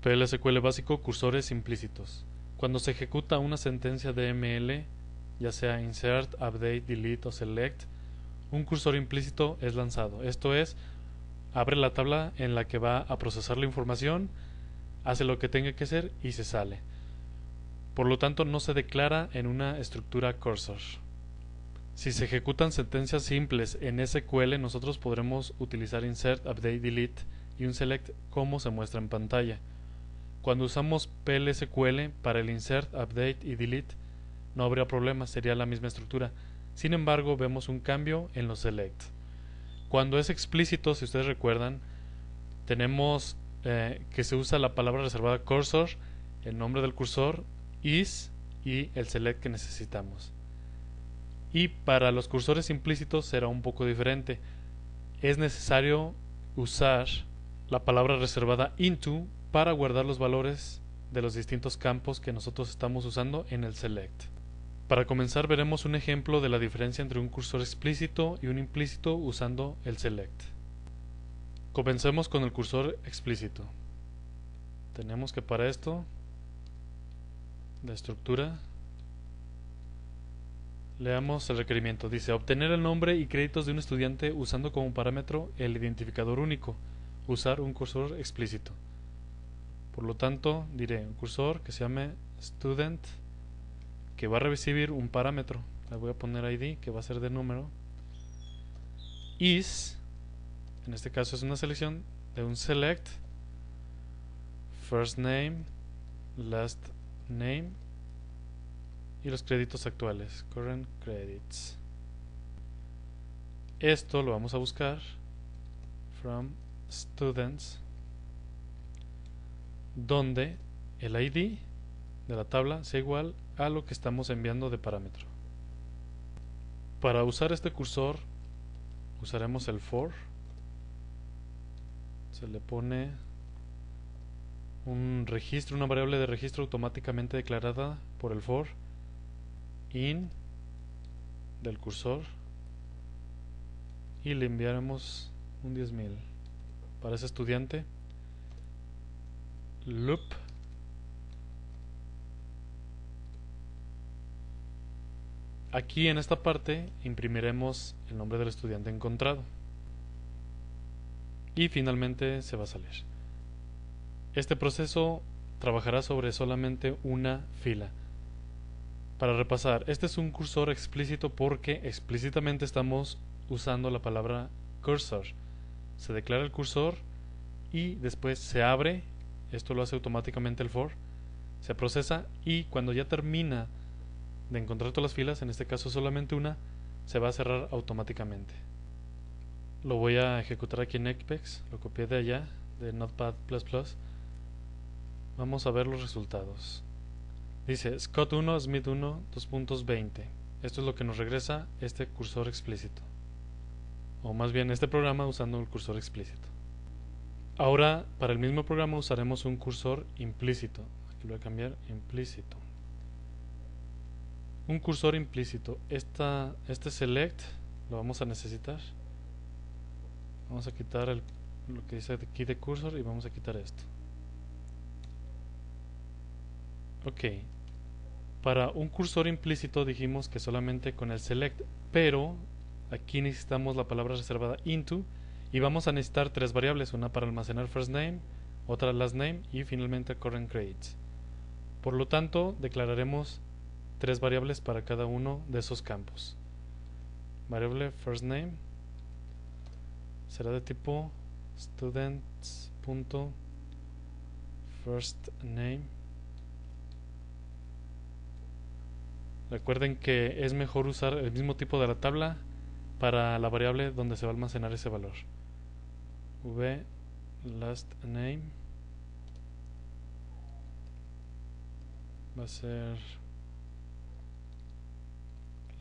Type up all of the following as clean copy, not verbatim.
PLSQL básico, cursores implícitos. Cuando se ejecuta una sentencia DML, ya sea insert, update, delete o select, un cursor implícito es lanzado. Esto es, abre la tabla en la que va a procesar la información, hace lo que tenga que hacer y se sale. Por lo tanto, no se declara en una estructura cursor. Si se ejecutan sentencias simples en SQL, nosotros podremos utilizar insert, update, delete y un select como se muestra en pantalla. Cuando usamos PLSQL para el insert, update y delete, no habría problema, sería la misma estructura. Sin embargo, vemos un cambio en los select. Cuando es explícito, si ustedes recuerdan, tenemos que se usa la palabra reservada cursor, el nombre del cursor, is y el select que necesitamos. Y para los cursores implícitos será un poco diferente. Es necesario usar la palabra reservada into para guardar los valores de los distintos campos que nosotros estamos usando en el select. Para comenzar veremos un ejemplo de la diferencia entre un cursor explícito y un implícito usando el select. Comencemos con el cursor explícito. Tenemos que para esto la estructura, leamos el requerimiento. Dice obtener el nombre y créditos de un estudiante usando como parámetro el identificador único. Usar un cursor explícito. Por lo tanto, diré un cursor que se llame student, que va a recibir un parámetro. Le voy a poner ID, que va a ser de número. Is, en este caso es una selección de un select, first name, last name y los créditos actuales, current credits. Esto lo vamos a buscar from students, donde el ID de la tabla sea igual a lo que estamos enviando de parámetro. Para usar este cursor usaremos el for. Se le pone un registro, una variable de registro automáticamente declarada por el for in del cursor y le enviaremos un 10,000 para ese estudiante. Loop aquí en esta parte imprimiremos el nombre del estudiante encontrado y finalmente se va a salir. Este proceso trabajará sobre solamente una fila. Para repasar, este es un cursor explícito porque explícitamente estamos usando la palabra cursor. Se declara el cursor y después se abre, esto lo hace automáticamente el for, se procesa y cuando ya termina de encontrar todas las filas, en este caso solamente una, se va a cerrar automáticamente. Lo voy a ejecutar aquí en Apex, lo copié de allá, de Notepad++. Vamos a ver los resultados. Dice Scott 1, Smith 1, 2.20. Esto es lo que nos regresa este cursor explícito. O más bien este programa usando el cursor explícito. Ahora para el mismo programa usaremos un cursor implícito. Aquí lo voy a cambiar, implícito. Un cursor implícito. Este select lo vamos a necesitar. Vamos a quitar lo que dice aquí de cursor y vamos a quitar esto. Ok. Para un cursor implícito dijimos que solamente con el select, pero aquí necesitamos la palabra reservada into y vamos a necesitar tres variables, una para almacenar first name, otra last name y finalmente current credits. Por lo tanto, declararemos tres variables para cada uno de esos campos. Variable first name será de tipo students.firstName. Recuerden que es mejor usar el mismo tipo de la tabla para la variable donde se va a almacenar ese valor. V last name va a ser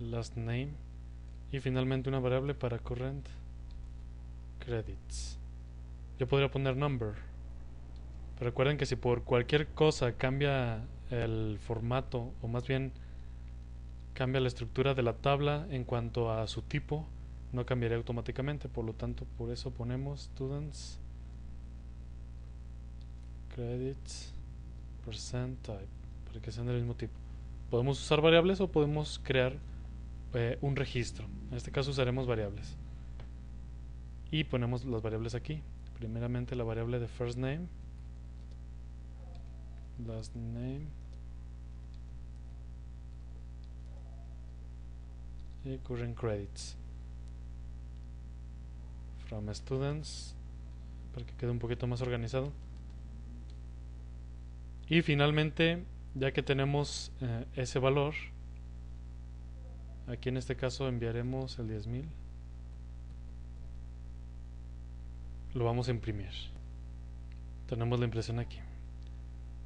last name y finalmente una variable para current credits. Yo podría poner number, pero recuerden que si por cualquier cosa cambia el formato o más bien cambia la estructura de la tabla en cuanto a su tipo, no cambiaría automáticamente. Por lo tanto, por eso ponemos students credits percent type, para que sean del mismo tipo. Podemos usar variables o podemos crear un registro. En este caso usaremos variables y ponemos las variables aquí. Primeramente la variable de first name, last name y current credits from students, para que quede un poquito más organizado. Y finalmente, ya que tenemos ese valor, aquí en este caso enviaremos el 10,000, lo vamos a imprimir. Tenemos la impresión aquí.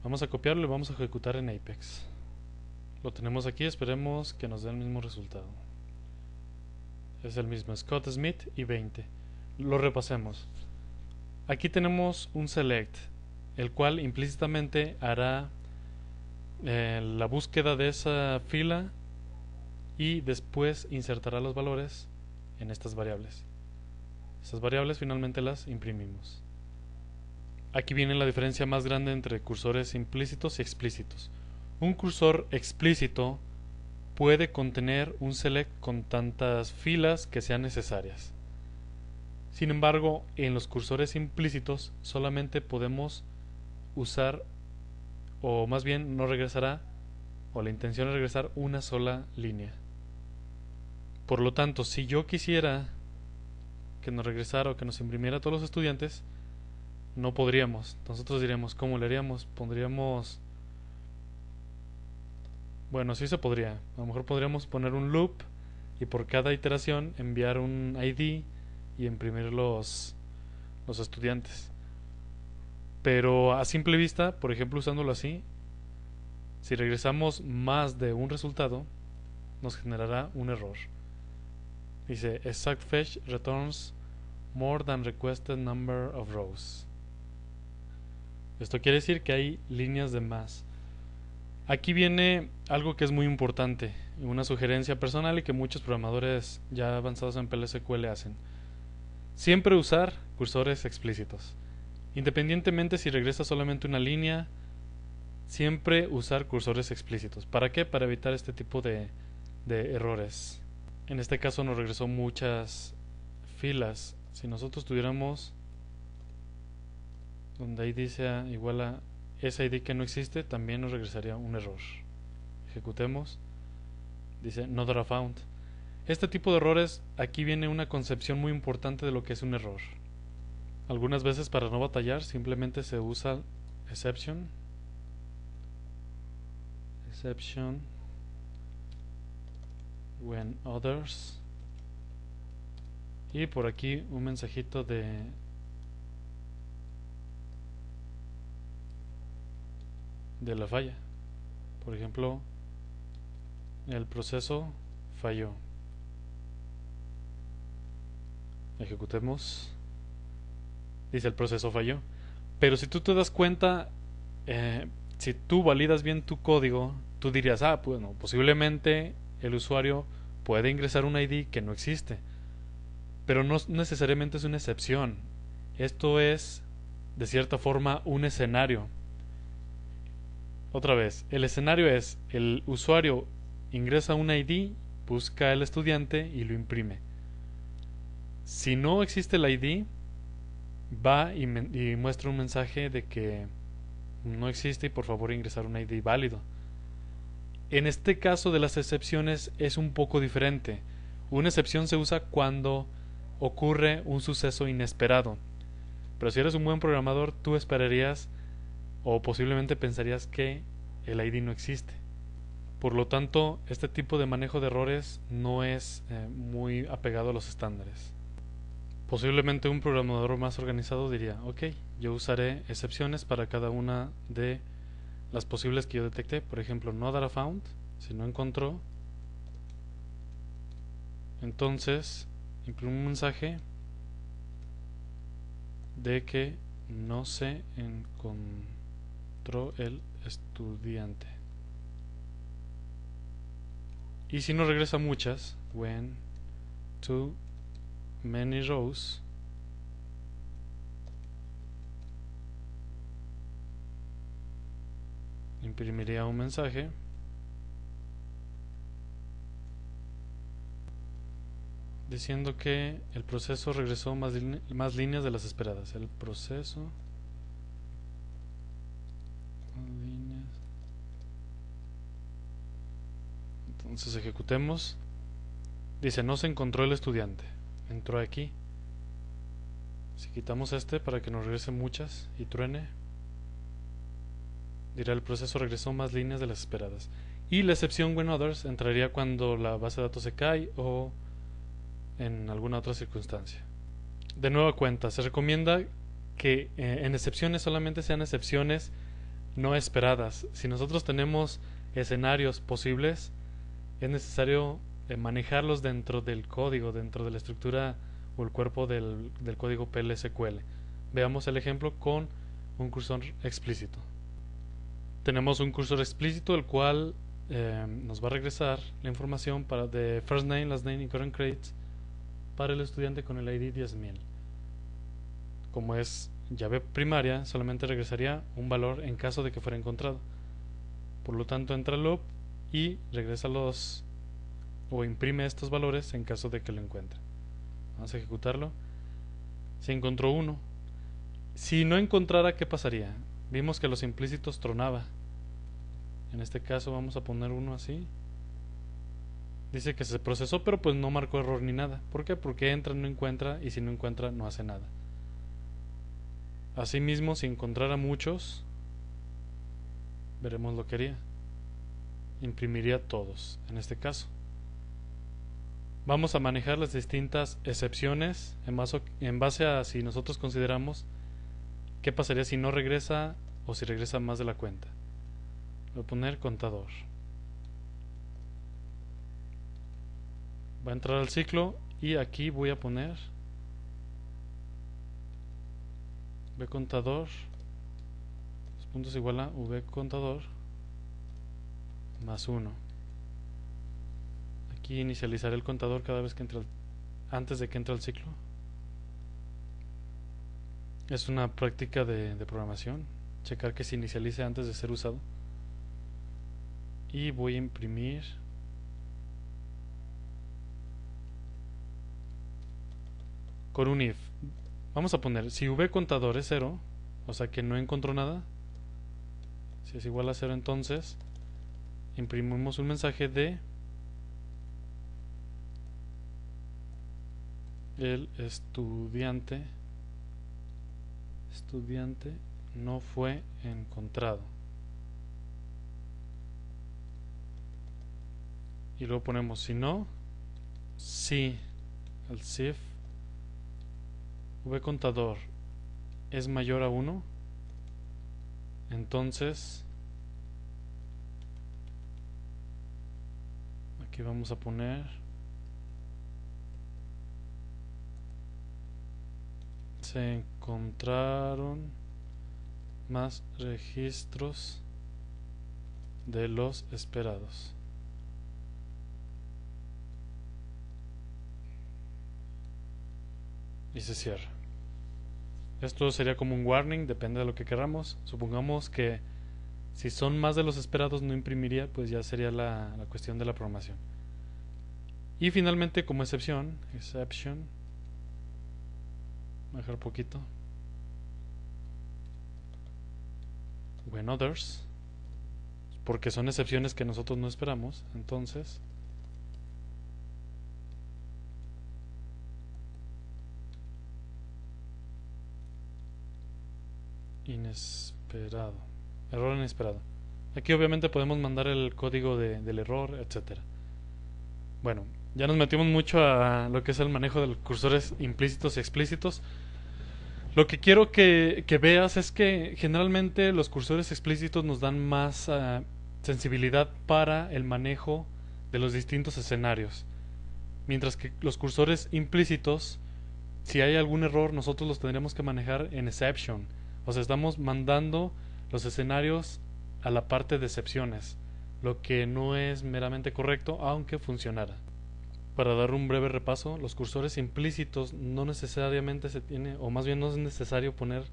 Vamos a copiarlo y lo vamos a ejecutar en Apex. Lo tenemos aquí, esperemos que nos dé el mismo resultado. Es el mismo, Scott Smith y 20. Lo repasemos. Aquí tenemos un select, el cual implícitamente hará la búsqueda de esa fila y después insertará los valores en estas variables. Esas variables finalmente las imprimimos. Aquí viene la diferencia más grande entre cursores implícitos y explícitos. Un cursor explícito puede contener un select con tantas filas que sean necesarias. Sin embargo, en los cursores implícitos solamente podemos usar, o más bien nos regresará, o la intención es regresar una sola línea. Por lo tanto, si yo quisiera que nos regresara o que nos imprimiera a todos los estudiantes, no podríamos. Nosotros diríamos, ¿cómo le haríamos? Pondríamos... Bueno, sí se podría. A lo mejor podríamos poner un loop y por cada iteración enviar un ID y imprimir los estudiantes. Pero a simple vista, por ejemplo, usándolo así, si regresamos más de un resultado, nos generará un error. Dice, exact fetch returns more than requested number of rows. Esto quiere decir que hay líneas de más. Aquí viene algo que es muy importante, una sugerencia personal y que muchos programadores ya avanzados en PLSQL hacen. Siempre usar cursores explícitos. Independientemente si regresa solamente una línea, siempre usar cursores explícitos. ¿Para qué? Para evitar este tipo de errores. En este caso nos regresó muchas filas. Si nosotros tuviéramos donde ID sea igual a ese ID que no existe, también nos regresaría un error. Ejecutemos. Dice not found. Este tipo de errores, aquí viene una concepción muy importante de lo que es un error. Algunas veces para no batallar simplemente se usa exception when others, y por aquí un mensajito de la falla. Por ejemplo, el proceso falló. Ejecutemos. Dice el proceso falló. Pero si tú te das cuenta, si tú validas bien tu código, tú dirías, bueno, posiblemente el usuario puede ingresar un ID que no existe. Pero no necesariamente es una excepción. Esto es, de cierta forma, un escenario. Otra vez, el escenario es, el usuario ingresa un ID, busca al estudiante y lo imprime. Si no existe el ID, va y muestra un mensaje de que no existe y por favor ingresar un ID válido. En este caso de las excepciones es un poco diferente. Una excepción se usa cuando ocurre un suceso inesperado. Pero si eres un buen programador, tú esperarías o posiblemente pensarías que el ID no existe. Por lo tanto, este tipo de manejo de errores no es muy apegado a los estándares. Posiblemente un programador más organizado diría, ok, yo usaré excepciones para cada una de las posibles que yo detecté. Por ejemplo, no data found, si no encontró, entonces imprimo un mensaje de que no se encontró el estudiante. Y si no regresa muchas, when too many rows, imprimiría un mensaje diciendo que el proceso regresó más líneas de las esperadas. El proceso más líneas. Entonces ejecutemos. Dice, no se encontró el estudiante. Entró aquí. Si quitamos este para que nos regrese muchas y truene, dirá el proceso regresó más líneas de las esperadas. Y la excepción when others entraría cuando la base de datos se cae o en alguna otra circunstancia. De nueva cuenta, se recomienda que en excepciones solamente sean excepciones no esperadas. Si nosotros tenemos escenarios posibles, es necesario manejarlos dentro del código, dentro de la estructura o el cuerpo del código PL/SQL. Veamos el ejemplo con un cursor explícito. Tenemos un cursor explícito el cual nos va a regresar la información de first name, last name y current credits para el estudiante con el ID 10.000. Como es llave primaria, solamente regresaría un valor en caso de que fuera encontrado. Por lo tanto, entra al loop y regresa o imprime estos valores en caso de que lo encuentre. Vamos a ejecutarlo. Se encontró uno. Si no encontrara, ¿qué pasaría? Vimos que los implícitos tronaba. En este caso vamos a poner uno así. Dice que se procesó, pero pues no marcó error ni nada. ¿Por qué? Porque entra, no encuentra, y si no encuentra, no hace nada. Asimismo, si encontrara muchos, veremos lo que haría. Imprimiría todos, en este caso. Vamos a manejar las distintas excepciones en base a si nosotros consideramos qué pasaría si no regresa o si regresa más de la cuenta. Voy a poner contador. Va a entrar al ciclo y aquí voy a poner v contador, los puntos igual a v contador más 1. Aquí inicializaré el contador cada vez que entre antes de que entre al ciclo. Es una práctica de programación, checar que se inicialice antes de ser usado. Y voy a imprimir con un if. Vamos a poner, si v contador es 0, o sea que no encontró nada, si es igual a 0, entonces imprimimos un mensaje de el estudiante no fue encontrado. Y luego ponemos si no, si el if v contador es mayor a 1, entonces aquí vamos a poner se encontraron más registros de los esperados. Y se cierra. Esto sería como un warning, depende de lo que queramos. Supongamos que si son más de los esperados no imprimiría, pues ya sería la cuestión de la programación. Y finalmente, como exception, bajar poquito, when others, porque son excepciones que nosotros no esperamos, entonces inesperado, error inesperado. Aquí obviamente podemos mandar el código del error, etcétera. Bueno, ya nos metimos mucho a lo que es el manejo de los cursores implícitos y explícitos. Lo que quiero que veas es que generalmente los cursores explícitos nos dan más sensibilidad para el manejo de los distintos escenarios, mientras que los cursores implícitos, si hay algún error, nosotros los tendremos que manejar en exception. O sea, estamos mandando los escenarios a la parte de excepciones, lo que no es meramente correcto, aunque funcionara. Para dar un breve repaso, los cursores implícitos no necesariamente se tiene, o más bien no es necesario poner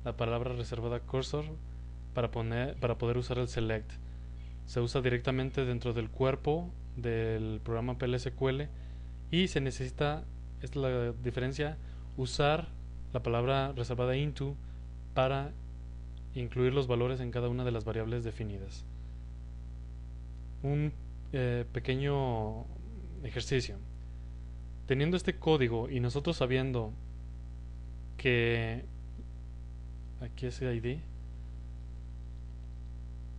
la palabra reservada cursor para poder usar el select. Se usa directamente dentro del cuerpo del programa PLSQL y se necesita, esta es la diferencia, usar la palabra reservada into para incluir los valores en cada una de las variables definidas. Un pequeño ejercicio. Teniendo este código y nosotros sabiendo que aquí es el ID,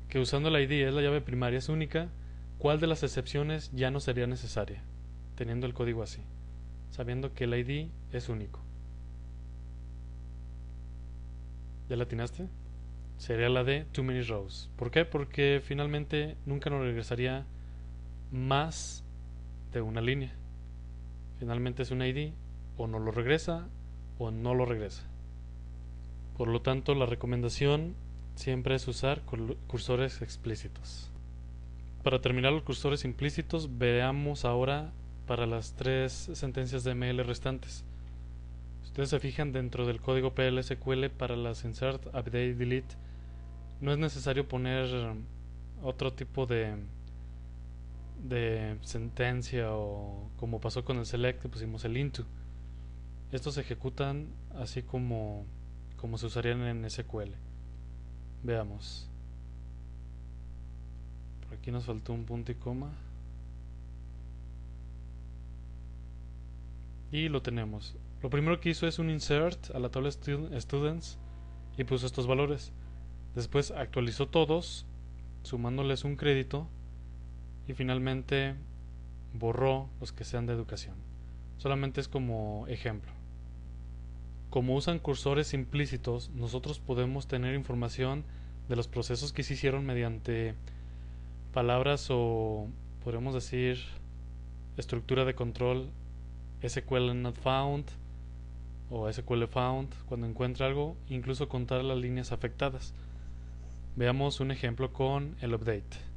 que usando el ID es la llave primaria, es única, ¿cuál de las excepciones ya no sería necesaria? Teniendo el código así, sabiendo que el ID es único. ¿Ya la atinaste? Sería la de too many rows. ¿Por qué? Porque finalmente nunca nos regresaría más de una línea. Finalmente es un ID, o no lo regresa o no lo regresa. Por lo tanto, la recomendación siempre es usar cursores explícitos. Para terminar los cursores implícitos, veamos ahora para las 3 sentencias de ML restantes. Si ustedes se fijan dentro del código PLSQL para las insert, update, delete, no es necesario poner otro tipo de sentencia, o como pasó con el select, pusimos el into. Estos se ejecutan así como se usarían en SQL. Veamos. Por aquí nos faltó un punto y coma. Y lo tenemos. Lo primero que hizo es un insert a la tabla students y puso estos valores. Después actualizó todos, sumándoles un crédito, y finalmente borró los que sean de educación. Solamente es como ejemplo. Como usan cursores implícitos, nosotros podemos tener información de los procesos que se hicieron mediante palabras, o podemos decir estructura de control SQL not found o SQL found cuando encuentra algo, incluso contar las líneas afectadas. Veamos un ejemplo con el update.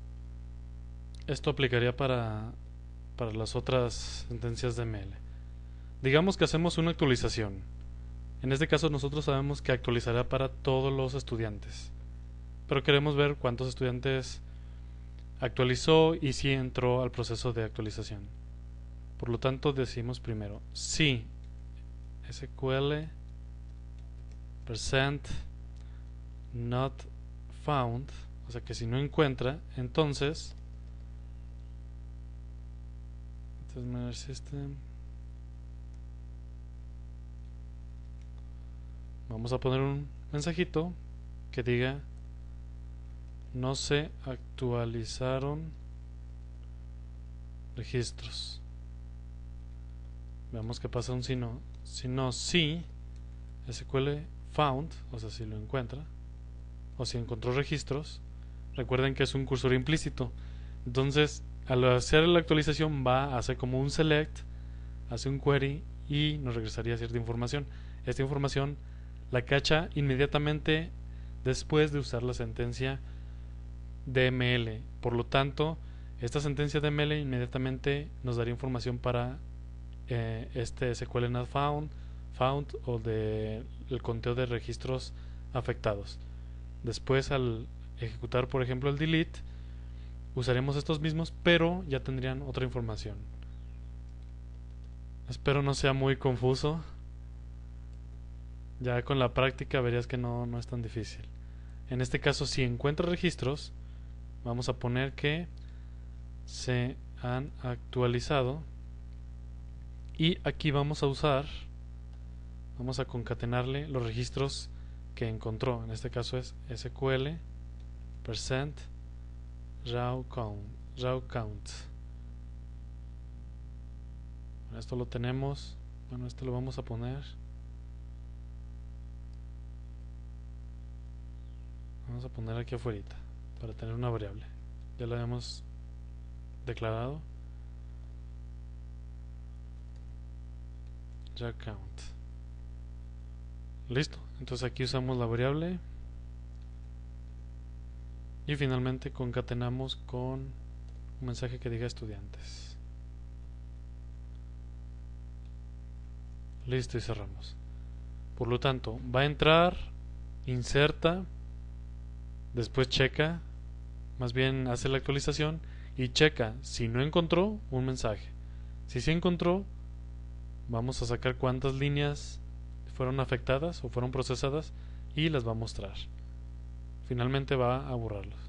Esto aplicaría para las otras sentencias de ML. Digamos que hacemos una actualización. En este caso nosotros sabemos que actualizará para todos los estudiantes, pero queremos ver cuántos estudiantes actualizó y si entró al proceso de actualización. Por lo tanto decimos primero si SQL percent not found, o sea que si no encuentra, entonces system, vamos a poner un mensajito que diga no se actualizaron registros. Veamos qué pasa un si no. Si no, si SQL found, o sea si lo encuentra, o si encontró registros. Recuerden que es un cursor implícito, entonces al hacer la actualización va a hacer como un select, hace un query y nos regresaría cierta información. Esta información la cacha inmediatamente después de usar la sentencia DML. Por lo tanto, esta sentencia DML inmediatamente nos daría información para este SQL not found o de el conteo de registros afectados. Después, al ejecutar por ejemplo el delete, usaremos estos mismos, pero ya tendrían otra información. Espero no sea muy confuso. Ya con la práctica verías que no es tan difícil. En este caso, si encuentra registros, vamos a poner que se han actualizado, y aquí vamos a concatenarle los registros que encontró. En este caso es SQL percent raw count. Esto lo tenemos. Bueno, esto lo vamos a poner. Vamos a poner aquí afuera para tener una variable. Ya lo hemos declarado. Raw count. Listo. Entonces aquí usamos la variable. Y finalmente concatenamos con un mensaje que diga estudiantes. Listo, y cerramos. Por lo tanto, va a entrar, inserta, Después checa, más bien hace la actualización y checa si no encontró un mensaje. Si sí encontró, vamos a sacar cuántas líneas fueron afectadas o fueron procesadas y las va a mostrar. Finalmente va a borrarlos.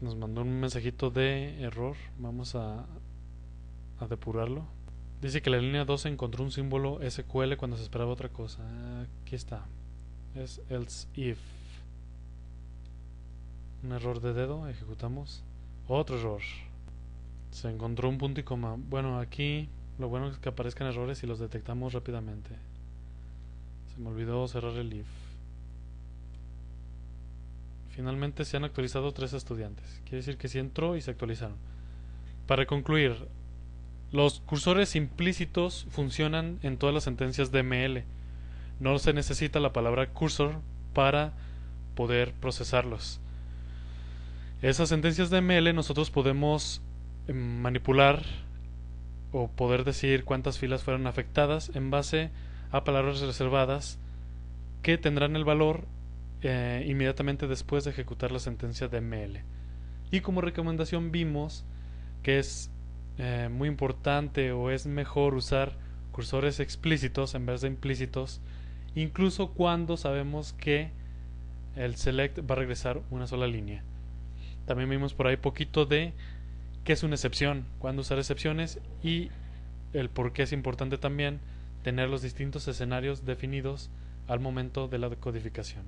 Nos mandó un mensajito de error. Vamos a depurarlo. Dice que la línea 12 encontró un símbolo SQL cuando se esperaba otra cosa. Aquí está. Es else if. Un error de dedo. Ejecutamos. Otro error. Se encontró un punto y coma. Bueno, aquí lo bueno es que aparezcan errores y los detectamos rápidamente. Se me olvidó cerrar el if. Finalmente se han actualizado 3 estudiantes. Quiere decir que sí entró y se actualizaron. Para concluir, los cursores implícitos funcionan en todas las sentencias DML. No se necesita la palabra cursor para poder procesarlos. Esas sentencias DML nosotros podemos manipular o poder decir cuántas filas fueron afectadas en base a palabras reservadas que tendrán el valor inmediatamente después de ejecutar la sentencia DML. Y como recomendación vimos que es muy importante o es mejor usar cursores explícitos en vez de implícitos, incluso cuando sabemos que el select va a regresar una sola línea. También vimos por ahí poquito de qué es una excepción, cuándo usar excepciones y el por qué es importante también tener los distintos escenarios definidos al momento de la decodificación.